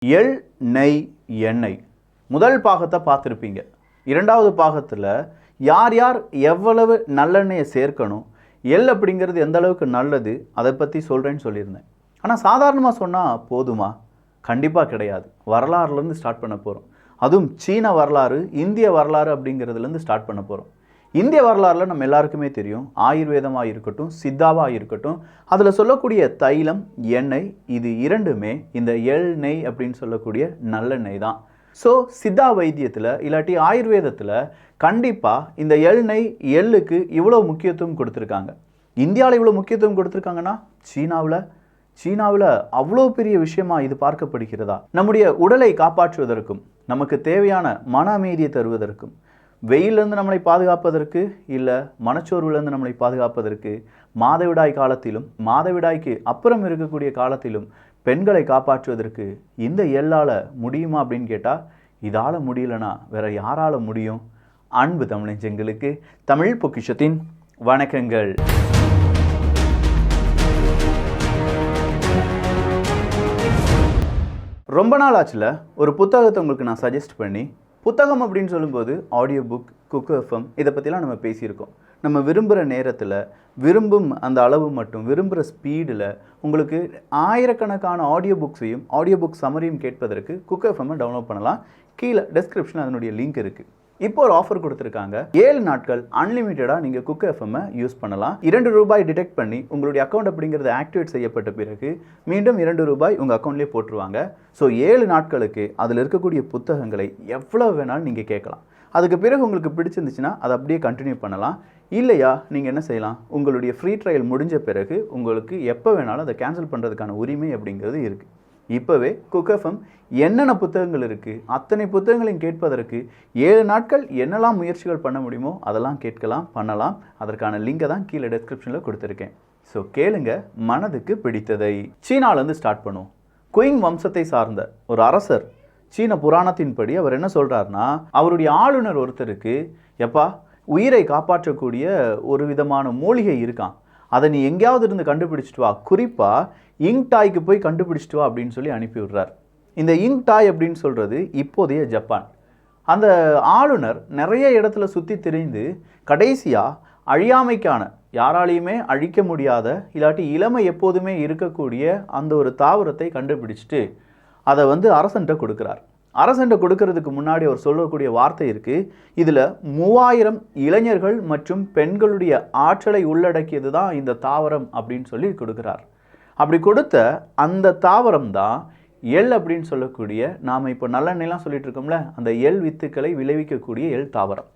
எள், நெய், எண்ணெய் முதல் பாகத்தை பார்த்துருப்பீங்க. இரண்டாவது பாகத்தில் யார் யார் எவ்வளவு நல்லெண்ணெயை சேர்க்கணும், எள் அப்படிங்கிறது எந்த அளவுக்கு நல்லது அதை பற்றி சொல்கிறேன்னு சொல்லியிருந்தேன். ஆனால் சாதாரணமாக சொன்னால் போதுமா? கண்டிப்பாக கிடையாது. வரலாறுலேருந்து ஸ்டார்ட் பண்ண போகிறோம். அதுவும் சீன வரலாறு, இந்திய வரலாறு அப்படிங்கிறதுலேருந்து ஸ்டார்ட் பண்ண போகிறோம். இந்திய வரலாறுல நம்ம எல்லாருக்குமே தெரியும், ஆயுர்வேதமாக இருக்கட்டும், சித்தாவாக இருக்கட்டும், அதில் சொல்லக்கூடிய தைலம், எண்ணெய், இது இரண்டுமே இந்த எள், நெய் அப்படின்னு சொல்லக்கூடிய நல்லெண்ணெய் தான். ஸோ சித்தா வைத்தியத்தில் இல்லாட்டி ஆயுர்வேதத்தில் கண்டிப்பாக இந்த எள், நெய், எள்ளுக்கு இவ்வளோ முக்கியத்துவம் கொடுத்துருக்காங்க. இந்தியாவில் இவ்வளோ முக்கியத்துவம் கொடுத்துருக்காங்கன்னா சீனாவில் அவ்வளோ பெரிய விஷயமா இது பார்க்கப்படுகிறதா? நம்முடைய உடலை காப்பாற்றுவதற்கும், நமக்கு தேவையான மன அமைதியை தருவதற்கும், வெயிலிருந்து நம்மளை பாதுகாப்பதற்கு, இல்லை மனச்சோர்விலிருந்து நம்மளை பாதுகாப்பதற்கு, மாதவிடாய் காலத்திலும் மாதவிடாய்க்கு அப்புறம் இருக்கக்கூடிய காலத்திலும் பெண்களை காப்பாற்றுவதற்கு இந்த எள்ளால் முடியுமா அப்படின்னு கேட்டால், இதால் முடியலனா வேற யாரால் முடியும்? அன்பு தமிழஞ்சங்களுக்கு தமிழ் பொக்கிஷத்தின் வணக்கங்கள். ரொம்ப நாள் ஆச்சுல ஒரு புத்தகத்தை உங்களுக்கு நான் சஜஸ்ட் பண்ணி, புத்தகம் அப்படின்னு சொல்லும்போது ஆடியோ புக், குக்கு எஃப்எம், இதை பற்றிலாம் நம்ம பேசியிருக்கோம். நம்ம விரும்புகிற நேரத்தில், விரும்பும் அந்த அளவு மட்டும், விரும்புகிற ஸ்பீடில் உங்களுக்கு ஆயிரக்கணக்கான ஆடியோ புக்ஸையும் ஆடியோ புக் சமரியும் கேட்பதற்கு குக்கு எஃப்எம்மை டவுன்லோட் பண்ணலாம். கீழே டெஸ்கிரிப்ஷனில் அதனுடைய லிங்க் இருக்குது. இப்போ ஒரு ஆஃபர் கொடுத்துருக்காங்க. 7 நாட்கள் அன்லிமிட்டடாக நீங்கள் குக்கு எஃப்எம்மை யூஸ் பண்ணலாம். ₹2 டிடெக்ட் பண்ணி உங்களுடைய அக்கௌண்ட் அப்படிங்கிறது ஆக்டிவேட் செய்யப்பட்ட பிறகு மீண்டும் ₹2 உங்கள் அக்கௌண்ட்லேயே போட்டுருவாங்க. ஸோ 7 நாட்களுக்கு அதில் இருக்கக்கூடிய புத்தகங்களை எவ்வளோ வேணாலும் நீங்கள் கேட்கலாம். அதுக்கு பிறகு உங்களுக்கு பிடிச்சிருந்துச்சுன்னா அதை அப்படியே கண்டினியூ பண்ணலாம். இல்லையா நீங்கள் என்ன செய்யலாம், உங்களுடைய ஃப்ரீ ட்ரையல் முடிஞ்ச பிறகு உங்களுக்கு எப்போ வேணாலும் அதை கேன்சல் பண்ணுறதுக்கான உரிமை அப்படிங்கிறது இருக்குது. இப்போவே குக்கு எஃப்எம் என்னென்ன புத்தகங்கள் இருக்குது, அத்தனை புத்தகங்களையும் கேட்பதற்கு 7 நாட்கள் என்னெல்லாம் முயற்சிகள் பண்ண முடியுமோ அதெல்லாம் கேட்கலாம், பண்ணலாம். அதற்கான லிங்கை தான் கீழே டெஸ்கிரிப்ஷனில் கொடுத்துருக்கேன். ஸோ கேளுங்க, மனதுக்கு பிடித்ததை. சீனாலேருந்து ஸ்டார்ட் பண்ணுவோம். குயிங் வம்சத்தை சார்ந்த ஒரு அரசர், சீன புராணத்தின்படி அவர் என்ன சொல்கிறாருன்னா, அவருடைய ஆளுநர் ஒருத்தருக்கு, எப்பா உயிரை காப்பாற்றக்கூடிய ஒரு விதமான மூலிகை இருக்கான், அதை நீ எங்கேயாவது இருந்து கண்டுபிடிச்சிட்டு வா, குறிப்பாக இங்க் டாய்க்கு போய் கண்டுபிடிச்சிட்டு வா அப்படின்னு சொல்லி அனுப்பி விடுறார். இந்த இங்க் டாய் அப்படின்னு சொல்கிறது இப்போதைய ஜப்பான். அந்த ஆளுநர் நிறைய இடத்துல சுற்றி திரிந்து கடைசியாக அழியாமைக்கான, யாராலையுமே அழிக்க முடியாத, இல்லாட்டி இளமை எப்போதுமே இருக்கக்கூடிய அந்த ஒரு தாவரத்தை கண்டுபிடிச்சிட்டு அதை அரசன்ட்ட கொடுக்குறார். அரசன்ட்ட கொடுக்கறதுக்கு முன்னாடி அவர் சொல்லக்கூடிய வார்த்தை இருக்குது, இதில் 3000 இளைஞர்கள் மற்றும் பெண்களுடைய ஆற்றலை உள்ளடக்கியது தான் இந்த தாவரம் அப்படின்னு சொல்லி கொடுக்குறார். அப்படி கொடுத்த அந்த தாவரம் தான் எள் அப்படின்னு சொல்லக்கூடிய, நாம் இப்போ நல்லெண்ணெய்லாம் சொல்லிட்டு இருக்கோம்ல, அந்த எள் வித்துக்களை விளைவிக்கக்கூடிய எள் தாவரம்.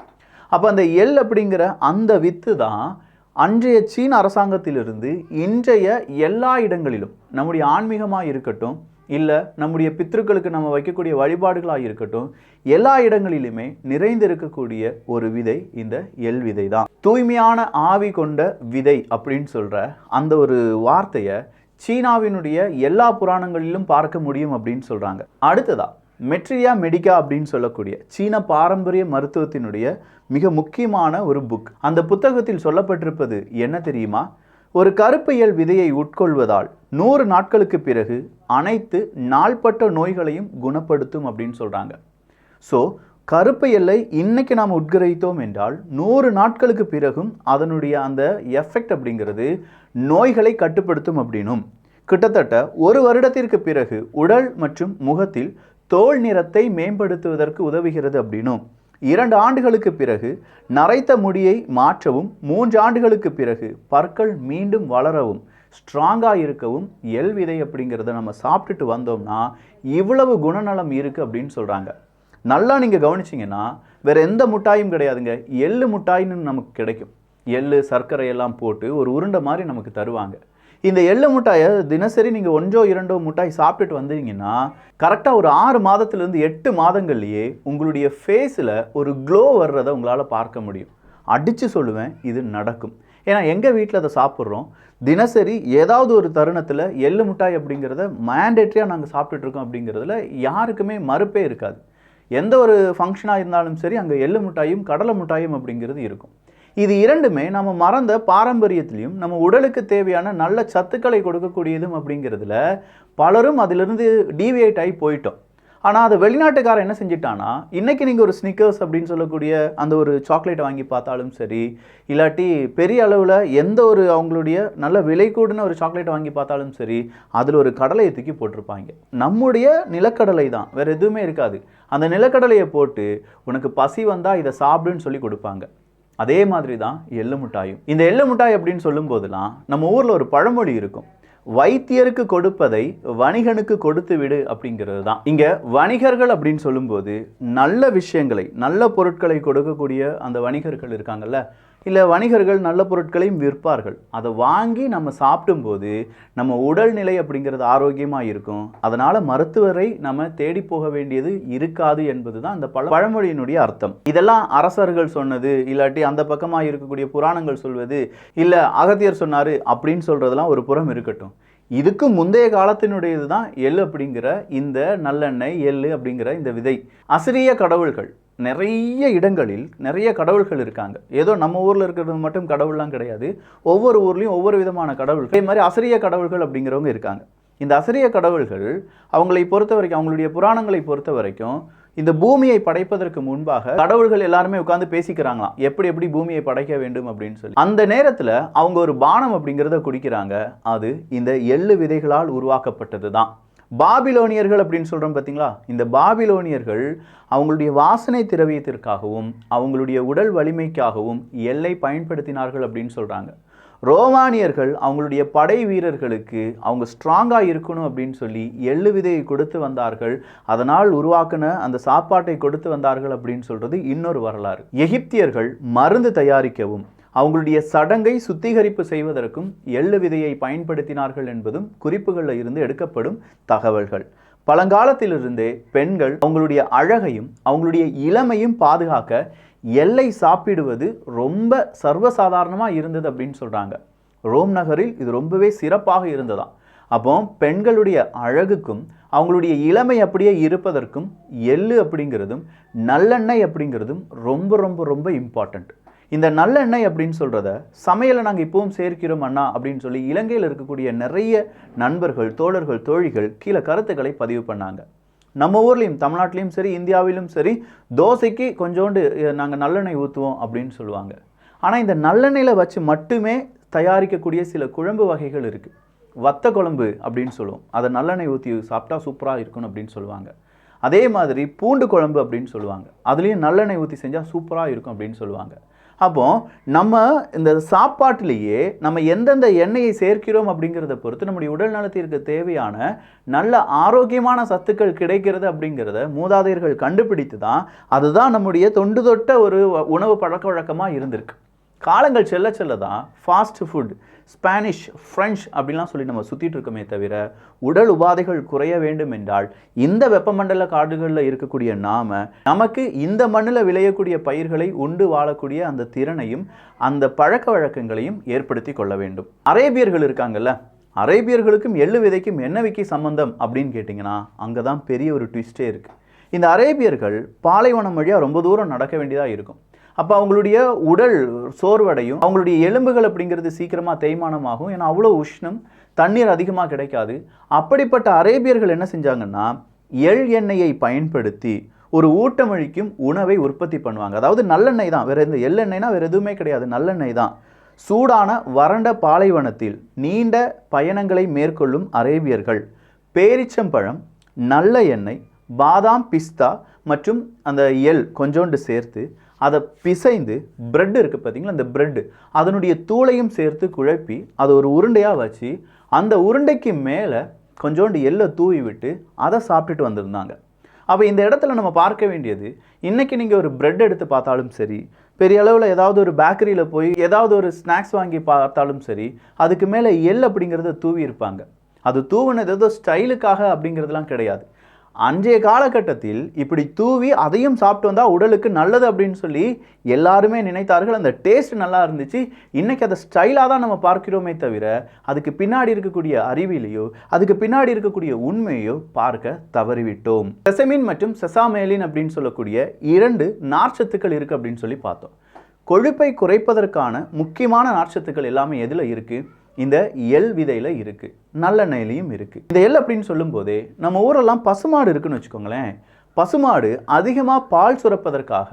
அப்போ அந்த எள் அப்படிங்கிற அந்த வித்து தான் அன்றைய சீன அரசாங்கத்திலிருந்து இன்றைய எல்லா இடங்களிலும், நம்முடைய ஆன்மீகமாக இருக்கட்டும், இல்லை நம்முடைய பித்ருக்களுக்கு நம்ம வைக்கக்கூடிய வழிபாடுகளாக இருக்கட்டும், எல்லா இடங்களிலுமே நிறைந்து இருக்கக்கூடிய ஒரு விதை இந்த எள் விதை தான். தூய்மையான ஆவி கொண்ட விதை அப்படின்னு சொல்கிற அந்த ஒரு வார்த்தையை சீனாவினுடைய எல்லா புராணங்களிலும் பார்க்க முடியும் அப்படின்னு சொல்கிறாங்க. அடுத்ததா மெட்ரியா மெடிக்கா அப்படின்னு சொல்லக்கூடிய சீன பாரம்பரிய மருத்துவத்தினுடைய மிக முக்கியமான ஒரு புக். அந்த புத்தகத்தில் சொல்லப்பட்டிருப்பது என்ன தெரியுமா? ஒரு கருப்பு எள் விதையை உட்கொள்வதால் 100 நாட்களுக்கு பிறகு அனைத்து நாள்பட்ட நோய்களையும் குணப்படுத்தும் அப்படின்னு சொல்கிறாங்க. ஸோ கருப்பு எல்லை இன்னைக்கு நாம் உட்கிரகித்தோம் என்றால் 100 நாட்களுக்கு பிறகும் அதனுடைய அந்த எஃபெக்ட் அப்படிங்கிறது நோய்களை கட்டுப்படுத்தும் அப்படின்னும், கிட்டத்தட்ட 1 வருடத்திற்கு பிறகு உடல் மற்றும் முகத்தில் தோல் நிறத்தை மேம்படுத்துவதற்கு உதவுகிறது அப்படின்னும், 2 ஆண்டுகளுக்கு பிறகு நரைத்த முடியை மாற்றவும், 3 ஆண்டுகளுக்கு பிறகு பற்கள் மீண்டும் வளரவும், ஸ்ட்ராங்காக இருக்கவும் எள் விதை அப்படிங்கிறத நம்ம சாப்பிட்டுட்டு வந்தோம்னா இவ்வளவு குணநலம் இருக்குது அப்படின்னு சொல்கிறாங்க. நல்லா நீங்கள் கவனிச்சிங்கன்னா வேறு எந்த முட்டாயும் கிடையாதுங்க, எள்ளு முட்டாயின்னு நமக்கு கிடைக்கும். எள்ளு சர்க்கரை எல்லாம் போட்டு ஒரு உருண்டை மாதிரி நமக்கு தருவாங்க. இந்த எள்ளு முட்டாயை தினசரி நீங்கள் 1-2 முட்டாய் சாப்பிட்டுட்டு வந்தீங்கன்னா கரெக்டாக ஒரு 6 மாதத்துலேருந்து 8 மாதங்கள்லேயே உங்களுடைய ஃபேஸில் ஒரு க்ளோ வர்றதை உங்களால் பார்க்க முடியும். அடித்து சொல்லுவேன், இது நடக்கும். ஏன்னா எங்கள் வீட்டில் அதை சாப்பிட்றோம். தினசரி ஏதாவது ஒரு தருணத்தில் எள்ளு முட்டாய் அப்படிங்கிறத மேண்டேட்ரியாக நாங்கள் சாப்பிட்டுட்ருக்கோம். அப்படிங்கிறதுல யாருக்குமே மறுப்பே இருக்காது. எந்த ஒரு ஃபங்க்ஷனாக இருந்தாலும் சரி, அங்கே எள்ளு முட்டாயும் கடலை முட்டாயும் அப்படிங்கிறது இருக்கும். இது இரண்டுமே நம்ம மறந்த பாரம்பரியத்திலையும் நம்ம உடலுக்கு தேவையான நல்ல சத்துக்களை கொடுக்கக்கூடியதும் அப்படிங்கிறதுல பலரும் அதிலிருந்து டீவியேட் ஆகி போயிட்டோம். ஆனால் அதை வெளிநாட்டுக்காரன் என்ன செஞ்சிட்டானா, இன்றைக்கி நீங்கள் ஒரு ஸ்னிக்கர்ஸ் அப்படின்னு சொல்லக்கூடிய அந்த ஒரு சாக்லேட்டை வாங்கி பார்த்தாலும் சரி, இல்லாட்டி பெரிய அளவில் எந்த ஒரு அவங்களுடைய நல்ல விலை கூடின ஒரு சாக்லேட்டை வாங்கி பார்த்தாலும் சரி, அதில் ஒரு கடலையை தூக்கி போட்டிருப்பாங்க. நம்முடைய நிலக்கடலை தான், வேறு எதுவுமே இருக்காது. அந்த நிலக்கடலையை போட்டு உனக்கு பசி வந்தால் இதை சாப்பிடுன்னு சொல்லி கொடுப்பாங்க. அதே மாதிரி தான் எள்ளு மிட்டாயும். இந்த எள்ளு மிட்டாய் அப்படின்னு சொல்லும் போதெல்லாம் நம்ம ஊரில் ஒரு பழமொழி இருக்கும், வைத்தியருக்கு கொடுப்பதை வணிகனுக்கு கொடுத்து விடு அப்படிங்கிறது தான். இங்க வணிகர்கள் அப்படின்னு சொல்லும்போது நல்ல விஷயங்களை, நல்ல பொருட்களை கொடுக்கக்கூடிய அந்த வணிகர்கள் இருக்காங்கல்ல, இல்லை வணிகர்கள் நல்ல பொருட்களையும் விற்பார்கள். அதை வாங்கி நம்ம சாப்பிடும்போது நம்ம உடல்நிலை அப்படிங்கிறது ஆரோக்கியமாக இருக்கும். அதனால் மருத்துவரை நம்ம தேடி போக வேண்டியது இருக்காது என்பது தான் அந்த பழமொழியினுடைய அர்த்தம். இதெல்லாம் அரசர்கள் சொன்னது, இல்லாட்டி அந்த பக்கமாக இருக்கக்கூடிய புராணங்கள் சொல்வது, இல்லை அகத்தியர் சொன்னார் அப்படின்னு சொல்கிறதெல்லாம் ஒரு புறம் இருக்கட்டும். இதுக்கு முந்தைய காலத்தினுடையது தான் எள்ளு அப்படிங்கிற இந்த நல்லெண்ணெய், எள்ளு அப்படிங்கிற இந்த விதை. அசிரிய கடவுள்கள் நிறைய இடங்களில் நிறைய கடவுள்கள் இருக்காங்க. ஏதோ நம்ம ஊரில் இருக்கிறது மட்டும் கடவுள்லாம் கிடையாது. ஒவ்வொரு ஊர்லேயும் ஒவ்வொரு விதமான கடவுள்கள், அதே மாதிரி அசிரிய கடவுள்கள் அப்படிங்கிறவங்க இருக்காங்க. இந்த அசிரிய கடவுள்கள் அவங்களை பொறுத்த வரைக்கும், அவங்களுடைய புராணங்களை பொறுத்த வரைக்கும், இந்த பூமியை படைப்பதற்கு முன்பாக கடவுள்கள் எல்லாருமே உட்காந்து பேசிக்கிறாங்களாம், எப்படி எப்படி பூமியை படைக்க வேண்டும் அப்படின்னு சொல்லி. அந்த நேரத்தில் அவங்க ஒரு பானம் அப்படிங்கிறத குடிக்கிறாங்க. அது இந்த எள்ளு விதைகளால் உருவாக்கப்பட்டது தான். பாபிலோனியர்கள் அப்படின்னு சொல்கிறோம் பார்த்தீங்களா, இந்த பாபிலோனியர்கள் அவங்களுடைய வாசனை திரவியத்திற்காகவும் அவங்களுடைய உடல் வலிமைக்காகவும் எள்ளை பயன்படுத்தினார்கள் அப்படின்னு சொல்கிறாங்க. ரோமானியர்கள் அவங்களுடைய படை வீரர்களுக்கு அவங்க ஸ்ட்ராங்காக இருக்கணும் அப்படின்னு சொல்லி எள்ளு விதையை கொடுத்து வந்தார்கள். அதனால் உருவாக்கின அந்த சாப்பாட்டை கொடுத்து வந்தார்கள் அப்படின்னு சொல்கிறது இன்னொரு வரலாறு. எகிப்தியர்கள் மருந்து தயாரிக்கவும் அவங்களுடைய சடங்கை சுத்திகரிப்பு செய்வதற்கும் எள்ளு விதையை பயன்படுத்தினார்கள் என்பதும் குறிப்புகளில் இருந்து எடுக்கப்படும் தகவல்கள். பழங்காலத்திலிருந்தே பெண்கள் அவங்களுடைய அழகையும் அவங்களுடைய இளமையும் பாதுகாக்க எள்ளை சாப்பிடுவது ரொம்ப சர்வசாதாரணமாக இருந்தது அப்படின்னு சொல்கிறாங்க. ரோம் நகரில் இது ரொம்பவே சிறப்பாக இருந்ததாம். அப்போ பெண்களுடைய அழகுக்கும் அவங்களுடைய இளமை அப்படியே இருப்பதற்கும் எள்ளு அப்படிங்கிறதும் நல்லெண்ணெய் அப்படிங்கிறதும் ரொம்ப ரொம்ப ரொம்ப இம்பார்ட்டண்ட். இந்த நல்லெண்ணெய் அப்படின்னு சொல்கிறத சமையலை நாங்கள் இப்பவும் சேர்க்கிறோம் அண்ணா அப்படின்னு சொல்லி இலங்கையில் இருக்கக்கூடிய நிறைய நண்பர்கள், தோழர்கள், தோழிகள் கீழே கருத்துக்களை பதிவு பண்ணாங்க. நம்ம ஊர்லேயும் தமிழ்நாட்டிலையும் சரி, இந்தியாவிலும் சரி, தோசைக்கு கொஞ்சோண்டு நாங்கள் நல்லெண்ணெய் ஊற்றுவோம் அப்படின்னு சொல்லுவாங்க. ஆனால் இந்த நல்லெண்ணெயில் வச்சு மட்டுமே தயாரிக்கக்கூடிய சில குழம்பு வகைகள் இருக்குது. வத்த குழம்பு அப்படின்னு சொல்லுவோம், அதை நல்லெண்ணெய் ஊற்றி சாப்பிட்டா சூப்பராக இருக்கணும் அப்படின்னு சொல்லுவாங்க. அதே மாதிரி பூண்டு குழம்பு அப்படின்னு சொல்லுவாங்க, அதுலேயும் நல்லெண்ணெய் ஊற்றி செஞ்சால் சூப்பராக இருக்கும் அப்படின்னு சொல்லுவாங்க. அப்போ நம்ம இந்த சாப்பாட்டிலேயே நம்ம எந்தெந்த எண்ணெயை சேர்க்கிறோம் அப்படிங்கிறத பொறுத்து நம்முடைய உடல் நலத்திற்கு தேவையான நல்ல ஆரோக்கியமான சத்துக்கள் கிடைக்கிறது அப்படிங்கிறத மூதாதையர்கள் கண்டுபிடித்து தான் அதுதான் நம்முடைய தொண்டு தொட்ட ஒரு உணவு பழக்க வழக்கமாக இருந்திருக்கு. காலங்கள் செல்ல செல்ல தான் ஃபாஸ்ட் ஃபுட், ஸ்பானிஷ், ஃப்ரெஞ்ச் அப்படின்லாம் சொல்லி நம்ம சுற்றிட்டு இருக்கோமே தவிர உடல் உபாதைகள் குறைய வேண்டும் என்றால் இந்த வெப்பமண்டல காடுகளில் இருக்கக்கூடிய நமக்கு இந்த மண்ணில் விளையக்கூடிய பயிர்களை உண்டு வாழக்கூடிய அந்த திறனையும் அந்த பழக்க வழக்கங்களையும் ஏற்படுத்தி கொள்ள வேண்டும். அரேபியர்கள் இருக்காங்கல்ல, அரேபியர்களுக்கும் எள்ளு விதைக்கும் என்ன விக்கி சம்பந்தம் அப்படின்னு கேட்டிங்கன்னா அங்கே தான் பெரிய ஒரு ட்விஸ்டே இருக்குது. இந்த அரேபியர்கள் பாலைவனம் வழியாக ரொம்ப தூரம் நடக்க வேண்டியதாக இருக்கும். அப்போ அவங்களுடைய உடல் சோர்வடையும், அவங்களுடைய எலும்புகள் அப்படிங்கிறது சீக்கிரமாக தேய்மானமாகும். ஏன்னா அவ்வளோ உஷ்ணம், தண்ணீர் அதிகமாக கிடைக்காது. அப்படிப்பட்ட அரேபியர்கள் என்ன செஞ்சாங்கன்னா எள் எண்ணெயை பயன்படுத்தி ஒரு ஊட்டமளிக்கும் உணவை உற்பத்தி பண்ணுவாங்க. அதாவது நல்லெண்ணெய் தான், வேறு எந்த எள்ளெண்ணெய்னா வேறு எதுவுமே கிடையாது, நல்லெண்ணெய் தான். சூடான வறண்ட பாலைவனத்தில் நீண்ட பயணங்களை மேற்கொள்ளும் அரேபியர்கள் பேரிச்சம்பழம், நல்ல எண்ணெய், பாதாம், பிஸ்தா மற்றும் அந்த எள் கொஞ்சோண்டு சேர்த்து அதை பிசைந்து பிரெட் இருக்குது பார்த்தீங்களா, அந்த பிரெட்டு அதனுடைய தூளையும் சேர்த்து குழப்பி அதை ஒரு உருண்டையாக வச்சு அந்த உருண்டைக்கு மேலே கொஞ்சோண்டு எள்ளை தூவி விட்டு அதை சாப்பிட்டுட்டு வந்திருந்தாங்க. அப்போ இந்த இடத்துல நம்ம பார்க்க வேண்டியது, இன்றைக்கி நீங்கள் ஒரு பிரெட் எடுத்து பார்த்தாலும் சரி, பெரிய அளவில் ஏதாவது ஒரு பேக்கரியில் போய் ஏதாவது ஒரு ஸ்நாக்ஸ் வாங்கி பார்த்தாலும் சரி, அதுக்கு மேலே எள் அப்படிங்கிறத தூவி இருப்பாங்க. அது தூவினது ஏதோ ஸ்டைலுக்காக அப்படிங்கிறதுலாம் கிடையாது. அன்றைய காலகட்டத்தில் இப்படி தூவி அதையும் சாப்பிட்டு வந்தால் உடலுக்கு நல்லது அப்படின்னு சொல்லி எல்லாருமே நினைத்தார்கள். அந்த டேஸ்ட் நல்லா இருந்துச்சு. இன்றைக்கி அதை ஸ்டைலாக தான் நம்ம பார்க்கிறோமே தவிர அதுக்கு பின்னாடி இருக்கக்கூடிய அறிவிலையோ அதுக்கு பின்னாடி இருக்கக்கூடிய உண்மையோ பார்க்க தவறிவிட்டோம். செசமின் மற்றும் செசாமேலின் அப்படின்னு சொல்லக்கூடிய 2 நார்ச்சத்துக்கள் இருக்குது அப்படின்னு சொல்லி பார்த்தோம். கொழுப்பை குறைப்பதற்கான முக்கியமான நார்ச்சத்துக்கள் எல்லாமே எதில் இருக்குது? இந்த எள் விதையில் இருக்குது, நல்லெண்ணெயிலையும் இருக்குது. இந்த எள் அப்படின்னு சொல்லும்போதே நம்ம ஊரெல்லாம் பசுமாடு இருக்குன்னு வச்சுக்கோங்களேன். பசுமாடு அதிகமாக பால் சுரப்பதற்காக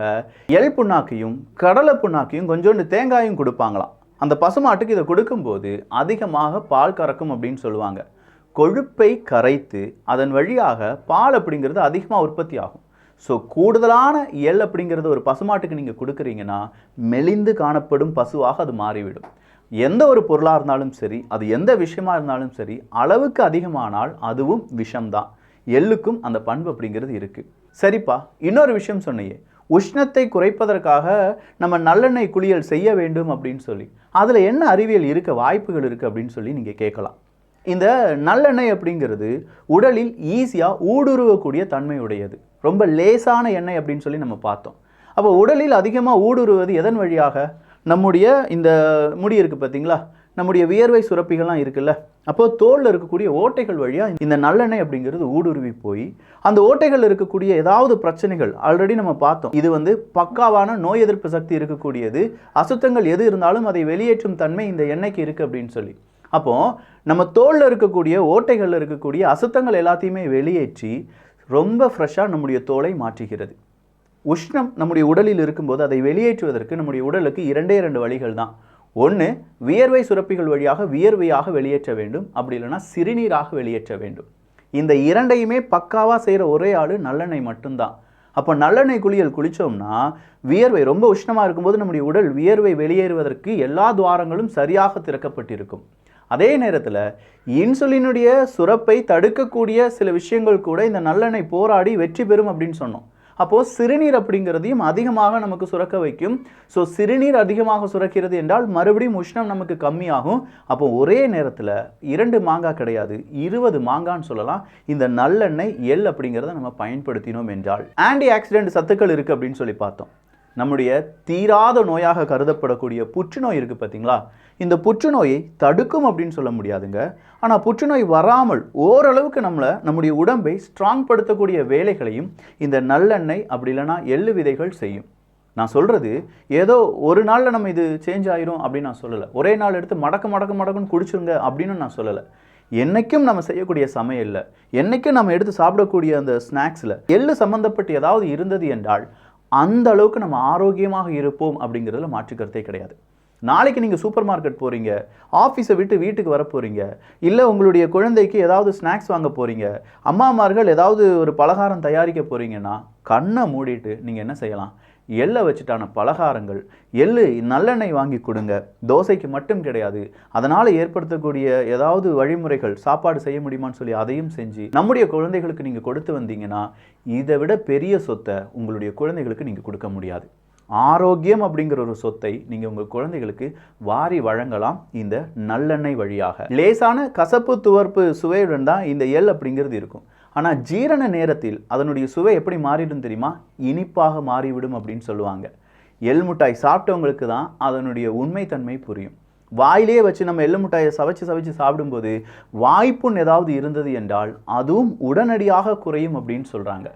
எள் புண்ணாக்கையும் கடலை புண்ணாக்கையும் கொஞ்சோண்டு தேங்காயும் கொடுப்பாங்களாம். அந்த பசுமாட்டுக்கு இதை கொடுக்கும்போது அதிகமாக பால் கறக்கும் அப்படின்னு சொல்லுவாங்க. கொழுப்பை கரைத்து அதன் வழியாக பால் அப்படிங்கிறது அதிகமாக உற்பத்தி ஆகும். ஸோ கூடுதலான எள் அப்படிங்கிறது ஒரு பசுமாட்டுக்கு நீங்கள் கொடுக்குறீங்கன்னா மெலிந்து காணப்படும் பசுவாக அது மாறிவிடும். எந்த ஒரு பொருளாக இருந்தாலும் சரி, அது எந்த விஷயமா இருந்தாலும் சரி, அளவுக்கு அதிகமானால் அதுவும் விஷம்தான். எள்ளுக்கும் அந்த பண்பு அப்படிங்கிறது இருக்குது. சரிப்பா, இன்னொரு விஷயம் சொன்னியே, உஷ்ணத்தை குறைப்பதற்காக நம்ம நல்லெண்ணெய் குளியல் செய்ய வேண்டும் அப்படின்னு சொல்லி, அதில் என்ன அறிவியல் இருக்க வாய்ப்புகள் இருக்குது அப்படின்னு சொல்லி நீங்கள் கேட்கலாம். இந்த நல்லெண்ணெய் அப்படிங்கிறது உடலில் ஈஸியாக ஊடுருவக்கூடிய தன்மையுடையது. ரொம்ப லேசான எண்ணெய் அப்படின்னு சொல்லி நம்ம பார்த்தோம். அப்போ உடலில் அதிகமாக ஊடுருவது எதன் வழியாக? நம்முடைய இந்த முடி இருக்குது பார்த்தீங்களா, நம்முடைய வியர்வை சுரப்பிகள்லாம் இருக்குல்ல, அப்போது தோலில் இருக்கக்கூடிய ஓட்டைகள் வழியாக இந்த நல்லெண்ணெய் அப்படிங்கிறது ஊடுருவி போய் அந்த ஓட்டைகள் இருக்கக்கூடிய ஏதாவது பிரச்சனைகள் ஆல்ரெடி நம்ம பார்த்தோம். இது பக்காவான நோய் எதிர்ப்பு சக்தி இருக்கக்கூடியது. அசுத்தங்கள் எது இருந்தாலும் அதை வெளியேற்றும் தன்மை இந்த எண்ணெய்க்கு இருக்குது அப்படின்னு சொல்லி. அப்போது நம்ம தோலில் இருக்கக்கூடிய ஓட்டைகளில் இருக்கக்கூடிய அசுத்தங்கள் எல்லாத்தையுமே வெளியேற்றி ரொம்ப ஃப்ரெஷ்ஷாக நம்முடைய தோலை மாற்றுகிறது. உஷ்ணம் நம்முடைய உடலில் இருக்கும்போது அதை வெளியேற்றுவதற்கு நம்முடைய உடலுக்கு இரண்டே வழிகள் தான். ஒன்று, வியர்வை சுரப்பிகள் வழியாக வியர்வையாக வெளியேற்ற வேண்டும், அப்படி இல்லைன்னா சிறுநீராக வெளியேற்ற வேண்டும். இந்த இரண்டையுமே பக்காவாக செய்கிற ஒரே ஆள் நல்லெண்ணெய் மட்டும்தான். அப்போ நல்லெண்ணெய் குளியல் குளித்தோம்னா வியர்வை ரொம்ப உஷ்ணமாக இருக்கும்போது நம்முடைய உடல் வியர்வை வெளியேறுவதற்கு எல்லா துவாரங்களும் சரியாக திறக்கப்பட்டிருக்கும். அதே நேரத்தில் இன்சுலினுடைய சுரப்பை தடுக்கக்கூடிய சில விஷயங்கள் கூட இந்த நல்லெண்ணெய் போராடி வெற்றி பெறும் அப்படின்னு சொன்னோம். அப்போது சிறுநீர் அப்படிங்கிறதையும் அதிகமாக நமக்கு சுரக்க வைக்கும். ஸோ சிறுநீர் அதிகமாக சுரக்கிறது என்றால் மறுபடியும் உஷ்ணம் நமக்கு கம்மியாகும். அப்போ ஒரே நேரத்தில் 2 மாங்காய் கிடையாது, 20 மாங்கான்னு சொல்லலாம். இந்த நல்லெண்ணெய் எள் அப்படிங்கிறத நம்ம பயன்படுத்தினோம் என்றால் ஆன்டி ஆக்சிடென்ட் சத்துக்கள் இருக்குது அப்படின்னு சொல்லி பார்த்தோம். நம்முடைய தீராத நோயாக கருதப்படக்கூடிய புற்றுநோய் இருக்குது பார்த்தீங்களா, இந்த புற்றுநோயை தடுக்கும் அப்படின்னு சொல்ல முடியாதுங்க. ஆனால் புற்றுநோய் வராமல் ஓரளவுக்கு நம்முடைய உடம்பை ஸ்ட்ராங் படுத்தக்கூடிய வேலைகளையும் இந்த நல்லெண்ணெய் அப்படி இல்லைனா எள்ளு விதைகள் செய்யும். நான் சொல்கிறது ஏதோ ஒரு நாளில் நம்ம இது சேஞ்ச் ஆயிரும் அப்படின்னு நான் சொல்லலை. ஒரே நாள் எடுத்து மடக்குன்னு குடிச்சுருங்க அப்படின்னு நான் சொல்லலை. என்றைக்கும் நம்ம செய்யக்கூடிய சமையலில், என்றைக்கும் நம்ம எடுத்து சாப்பிடக்கூடிய அந்த ஸ்நாக்ஸில் எள்ளு சம்மந்தப்பட்டு ஏதாவது இருந்தது என்றால் அந்த அளவுக்கு நம்ம ஆரோக்கியமாக இருப்போம் அப்படிங்கிறதுல மாற்றுக்கருத்தே கிடையாது. நாளைக்கு நீங்கள் சூப்பர் மார்க்கெட் போகிறீங்க, ஆஃபீஸை விட்டு வீட்டுக்கு வர போகிறீங்க, இல்லை உங்களுடைய குழந்தைக்கு ஏதாவது ஸ்நாக்ஸ் வாங்க போகிறீங்க, அம்மாமார்கள் ஏதாவது ஒரு பலகாரம் தயாரிக்க போகிறீங்கன்னா கண்ணை மூடிட்டு நீங்கள் என்ன செய்யலாம்? எள்ளை வச்சுட்டான பலகாரங்கள், எள்ளு நல்லெண்ணெய் வாங்கி கொடுங்க. தோசைக்கு மட்டும் கிடையாது, அதனால் ஏற்படுத்தக்கூடிய ஏதாவது வழிமுறைகள் சாப்பாடு செய்ய முடியுமான்னு சொல்லி அதையும் செஞ்சு நம்முடைய குழந்தைகளுக்கு நீங்கள் கொடுத்து வந்தீங்கன்னா இதை விட பெரிய சொத்தை உங்களுடைய குழந்தைகளுக்கு நீங்கள் கொடுக்க முடியாது. ஆரோக்கியம் அப்படிங்கிற ஒரு சொத்தை நீங்கள் உங்கள் குழந்தைகளுக்கு வாரி வழங்கலாம் இந்த நல்லெண்ணெய் வழியாக. லேசான கசப்பு துவர்ப்பு சுவையுடன் தான் இந்த எள் அப்படிங்கிறது இருக்கும். ஆனால் ஜீரண நேரத்தில் அதனுடைய சுவை எப்படி மாறிடும் தெரியுமா? இனிப்பாக மாறிவிடும் அப்படின்னு சொல்லுவாங்க. எள் மிட்டாய் சாப்பிட்டவங்களுக்கு தான் அதனுடைய உண்மைத்தன்மை புரியும். வாயிலே வச்சு நம்ம எள்ளு மிட்டாயை சவைச்சு சாப்பிடும்போது வாய்ப்புண் ஏதாவது இருந்தது என்றால் அதுவும் உடனடியாக குறையும் அப்படின்னு சொல்கிறாங்க.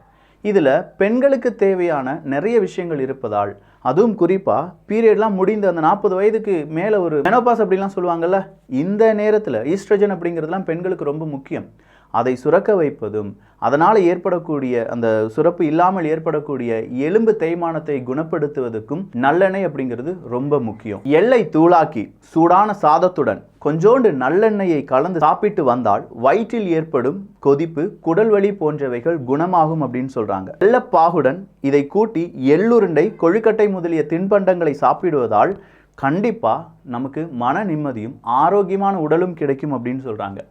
இதில் பெண்களுக்கு தேவையான நிறைய விஷயங்கள் இருப்பதால், அதுவும் குறிப்பாக பீரியட்லாம் முடிந்த அந்த 40 வயதுக்கு மேலே ஒரு மெனோபாஸ் அப்படிலாம் சொல்லுவாங்கள்ல, இந்த நேரத்தில் ஈஸ்ட்ரஜன் அப்படிங்கிறதுலாம் பெண்களுக்கு ரொம்ப முக்கியம். அதை சுரக்க வைப்பதும், அதனால் ஏற்படக்கூடிய அந்த சுரப்பு இல்லாமல் ஏற்படக்கூடிய எலும்பு தேய்மானத்தை குணப்படுத்துவதற்கும் நல்லெண்ணெய் அப்படிங்கிறது ரொம்ப முக்கியம். எள்ளை தூளாக்கி சூடான சாதத்துடன் கொஞ்சோண்டு நல்லெண்ணெயை கலந்து சாப்பிட்டு வந்தால் வயிற்றில் ஏற்படும் கொதிப்பு, குடல்வலி போன்றவைகள் குணமாகும் அப்படின்னு சொல்றாங்க. வெள்ளப்பாகுடன் இதை கூட்டி எள்ளுருண்டை, கொழுக்கட்டை முதலிய தின்பண்டங்களை சாப்பிடுவதால் கண்டிப்பா நமக்கு மன நிம்மதியும் ஆரோக்கியமான உடலும் கிடைக்கும் அப்படின்னு சொல்றாங்க.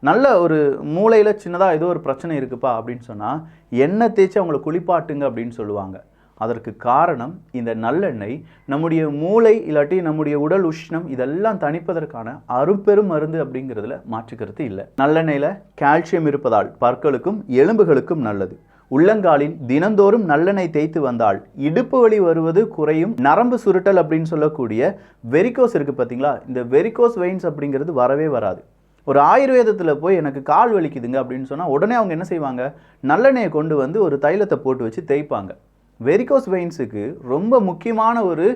நல்ல ஒரு மூளையில் சின்னதாக ஏதோ ஒரு பிரச்சனை இருக்குப்பா அப்படின்னு சொன்னால் எண்ணெய் தேய்ச்சி அவங்கள குளிப்பாட்டுங்க அப்படின்னு சொல்லுவாங்க. அதற்கு காரணம் இந்த நல்லெண்ணெய் நம்முடைய மூளை இல்லாட்டி நம்முடைய உடல் உஷ்ணம் இதெல்லாம் தணிப்பதற்கான அரும்பெரும் மருந்து அப்படிங்கிறதுல மாற்றுக்கருத்து இல்லை. நல்லெண்ணெயில் கால்சியம் இருப்பதால் பற்களுக்கும் எலும்புகளுக்கும் நல்லது. உள்ளங்காலில் தினந்தோறும் நல்லெண்ணெய் தேய்த்து வந்தால் இடுப்பு வலி வருவது குறையும். நரம்பு சுருட்டல் அப்படின்னு சொல்லக்கூடிய வெரிகோஸ் இருக்குது பார்த்தீங்களா, இந்த வெரிகோஸ் வெயின்ஸ் அப்படிங்கிறது வரவே வராது. ஒரு ஆயுர்வேதத்தில் போய் எனக்கு கால் வலிக்குதுங்க அப்படின்னு சொன்னால் உடனே அவங்க என்ன செய்வாங்க? நல்லெண்ணெயை கொண்டு வந்து ஒரு தைலத்தை போட்டு வச்சு தேய்ப்பாங்க. வெரிகோஸ் வெயின்ஸுக்கு ரொம்ப முக்கியமான ஒரு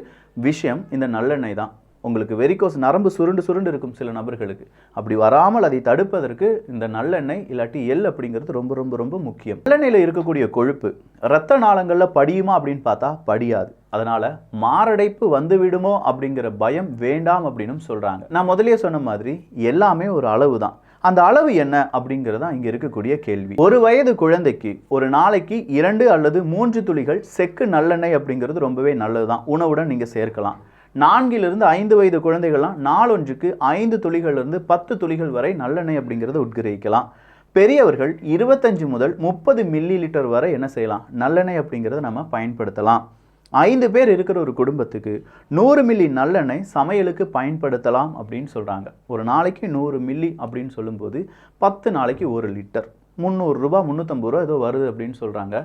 விஷயம் இந்த நல்லெண்ணெய் தான். உங்களுக்கு வெரிகோஸ் நரம்பு சுருண்டு சுருண்டு இருக்கும் சில நபர்களுக்கு. அப்படி வராமல் அதை தடுப்பதற்கு இந்த நல்லெண்ணெய் இல்லாட்டி எள் அப்படிங்கிறது ரொம்ப ரொம்ப ரொம்ப முக்கியம். நல்லெண்ணெயில் இருக்கக்கூடிய கொழுப்பு இரத்த நாளங்களில் படியுமா அப்படின்னு பார்த்தா படியாது. அதனால் மாரடைப்பு வந்து விடுமோ அப்படிங்கிற பயம் வேண்டாம் அப்படின்னு சொல்கிறாங்க. நான் முதலே சொன்ன மாதிரி எல்லாமே ஒரு அளவு தான். அந்த அளவு என்ன அப்படிங்கிறது தான் இங்கே இருக்கக்கூடிய கேள்வி. ஒரு வயது குழந்தைக்கு ஒரு நாளைக்கு 2 அல்லது 3 துளிகள் செக்கு நல்லெண்ணெய் அப்படிங்கிறது ரொம்பவே நல்லது தான். உணவுடன் நீங்கள் சேர்க்கலாம். 4 to 5 வயது குழந்தைகள்லாம் நாளொன்றுக்கு 5 துளிகளிலிருந்து 10 துளிகள் வரை நல்லெண்ணெய் அப்படிங்கிறத உட்கிரகிக்கலாம். பெரியவர்கள் 25 முதல் 30 மில்லி லிட்டர் வரை என்ன செய்யலாம், நல்லெண்ணெய் அப்படிங்கிறத நம்ம பயன்படுத்தலாம். 5 பேர் இருக்கிற ஒரு குடும்பத்துக்கு 100 மில்லி நல்லெண்ணெய் சமையலுக்கு பயன்படுத்தலாம் அப்படின்னு சொல்கிறாங்க. ஒரு நாளைக்கு 100 மில்லி அப்படின்னு சொல்லும்போது 10 நாளைக்கு 1 லிட்டர், 300 ரூபா 350 ரூபா ஏதோ வருது அப்படின்னு சொல்கிறாங்க.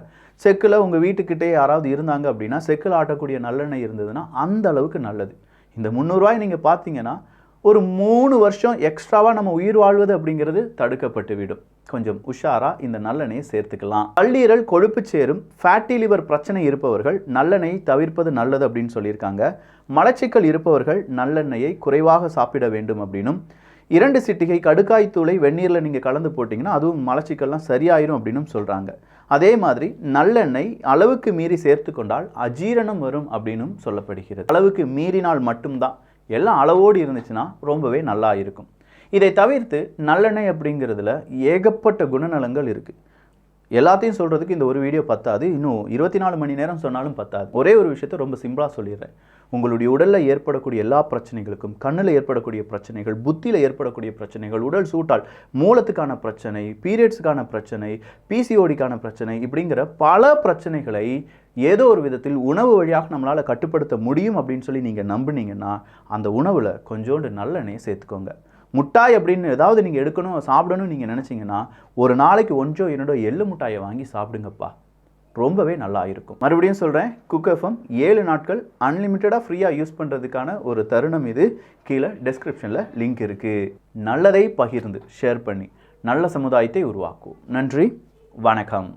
செக்கில் உங்கள் வீட்டுக்கிட்டே யாராவது இருந்தாங்க அப்படின்னா செக்கில் ஆட்டக்கூடிய நல்லெண்ணெய் இருந்ததுன்னா அந்த அளவுக்கு நல்லது. இந்த 300 ரூபாய் நீங்கள் பார்த்தீங்கன்னா ஒரு 3 வருஷம் எக்ஸ்ட்ராவாக நம்ம உயிர் வாழ்வது அப்படிங்கிறது தடுக்கப்பட்டு விடும். கொஞ்சம் உஷாராக இந்த நல்லெண்ணெயை சேர்த்துக்கலாம். கல்லீரல் கொழுப்பு சேரும் ஃபேட்டி லிவர் பிரச்சனை இருப்பவர்கள் நல்லெண்ணெயை தவிர்ப்பது நல்லது அப்படின்னு சொல்லியிருக்காங்க. மலச்சிக்கல் இருப்பவர்கள் நல்லெண்ணெயை குறைவாக சாப்பிட வேண்டும் அப்படின்னும், 2 சிட்டிகை கடுக்காய் தூளை வெந்நீரில் நீங்கள் கலந்து போட்டிங்கன்னா அதுவும் மலச்சிக்கல்லாம் சரியாயிரும் அப்படின்னு சொல்கிறாங்க. அதே மாதிரி நல்லெண்ணெய் அளவுக்கு மீறி சேர்த்து கொண்டால் அஜீரணம் வரும் அப்படின்னும் சொல்லப்படுகிறது. அளவுக்கு மீறினால் மட்டும்தான், எல்லாம் அளவோடு இருந்துச்சுன்னா ரொம்பவே நல்லா இருக்கும். இதை தவிர்த்து நல்லெண்ணெய் அப்படிங்கிறதுல ஏகப்பட்ட குணநலங்கள் இருக்குது. எல்லாத்தையும் சொல்கிறதுக்கு இந்த ஒரு வீடியோ பத்தாது, இன்னும் 24 மணி நேரம் சொன்னாலும் பத்தாது. ஒரே ஒரு விஷயத்தை ரொம்ப சிம்பிளாக சொல்லிடுறேன். உங்களுடைய உடலில் ஏற்படக்கூடிய எல்லா பிரச்சனைகளுக்கும், கண்ணில் ஏற்படக்கூடிய பிரச்சனைகள், புத்தியில் ஏற்படக்கூடிய பிரச்சனைகள், உடல் சூட்டால் மூலத்துக்கான பிரச்சனை, பீரியட்ஸுக்கான பிரச்சனை, பிசிஓடிக்கான பிரச்சனை, இப்படிங்கிற பல பிரச்சனைகளை ஏதோ ஒரு விதத்தில் உணவு வழியாக நம்மளால் கட்டுப்படுத்த முடியும் அப்படின்னு சொல்லி நீங்கள் நம்புனீங்கன்னா அந்த உணவில் கொஞ்சோண்டு நல்லெண்ணெயை சேர்த்துக்கோங்க. முட்டாய் அப்படின்னு ஏதாவது நீங்கள் எடுக்கணும் சாப்பிடணும்னு நீங்கள் நினச்சிங்கன்னா ஒரு நாளைக்கு 1 or 2 எள்ளு முட்டாயை வாங்கி சாப்பிடுங்கப்பா, ரொம்பவே நல்லா இருக்கும். மறுபடியும் சொல்கிறேன், குக் எஃப்எம் 7 நாட்கள் அன்லிமிட்டடாக ஃப்ரீயாக யூஸ் பண்ணுறதுக்கான ஒரு தருணம் இது. கீழே டெஸ்கிரிப்ஷனில் லிங்க் இருக்குது. நல்லதை பகிர்ந்து ஷேர் பண்ணி நல்ல சமுதாயத்தை உருவாக்குவோம். நன்றி, வணக்கம்.